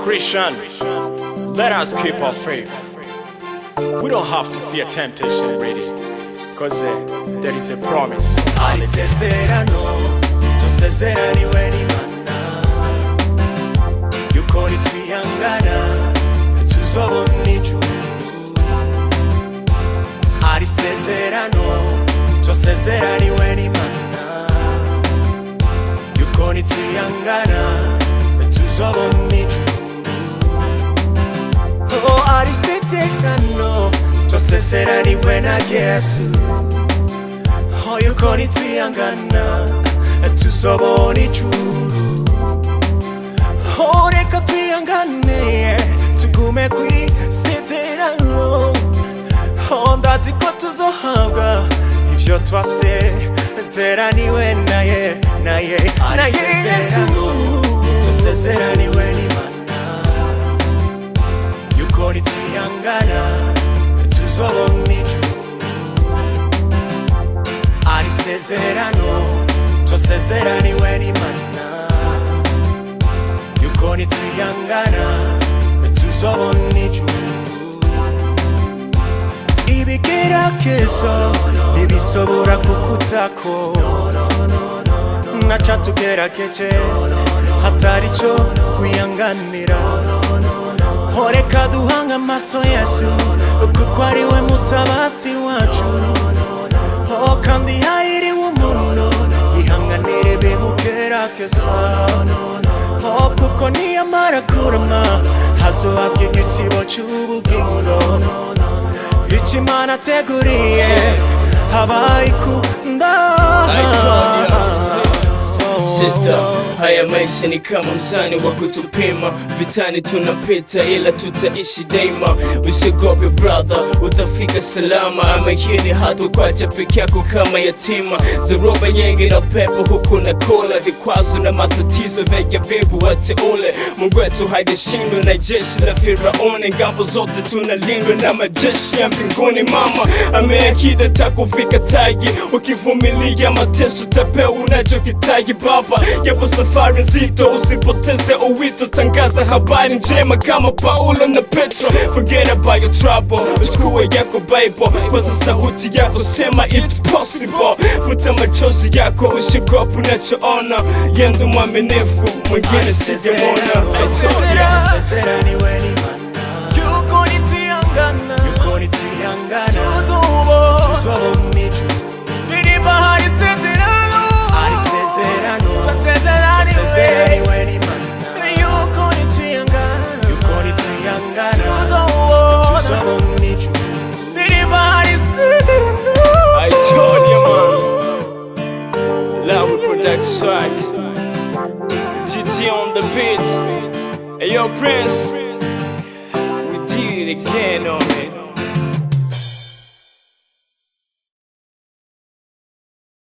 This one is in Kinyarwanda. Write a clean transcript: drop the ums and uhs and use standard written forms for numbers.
Christian, let us keep our faith. We don't have to fear temptation, really, cause there is a promise. ISEZERANO, tusezeraniwe n'Imana, yuko nitwihangana tuzobona ijuru. ISEZERANO, tusezeraniwe n'Imana, yuko nitwihangana tuzobona ijuru. Oh, ISEZERANO, tusezeraniwe na Yesu. Oh, yuko nitwihangana tuzobona ijuru. Oh, reka twihangane tugume kw'isezerano. Oh, ndazi ko tuzohabwa ivyo twasezeraniwe na Yesu. Tusezeraniwe n'Imana, yuko nitwihangana tuzobona ijuru. ISEZERANO, tusezeraniwe n'Imana, yuko nitwihangana tuzobona ijuru. Ibigeragezo ntibisobora kukutako, naca tugerageje hatari ico kwihanganira. Reka duhange amaso Yesu, kuko ari we mutabasi wacu. Kandi hahiriwe umuntu yihanganira ibimugerageza. Kuko niyamara kurama hazohabwa igitibo c'ubugingo. Ico Imana ateguriye abayikunda. Sister, haya maisha ni kama mzani wa kutupima, vitani tunapita ila tutaishi daima. Usiogope brother, utafika salama. Amehidi hatakuacha peke yako kama yatima. Dhoruba nyingi na pepo huku na kola, vikwazo na matatizo vya vibu wateule. Mungu wetu haijashindwa na jeshi la Firaoni, ngambo zote tunalindwa na majeshi ya mbinguni. Mama ameahidi atakufika taji, ukivumilia mateso utapewa unachokitaji. Baba, yapo safari nzito, usipoteze uwito. Tangaza habari njema kama Paulo na Petro. Forget about your trouble, chukua yako Bible, kwaza sauti yako sema it's possible. Futa machozi yako, usiogope unachoona. Yendo mwaminifu, mwingine sijamwona. Tusezeraniwe n'Imana, yuko nitwihangana tuzobona ijuru. Niba ISEZERANO, tusezeraniwe n'Imana, yuko nitwihangana tuzobona ijuru. Niba ISEZERANO. I told you man, Love Production, JIJI on the beat. Hey yo Prince, we did it again on it.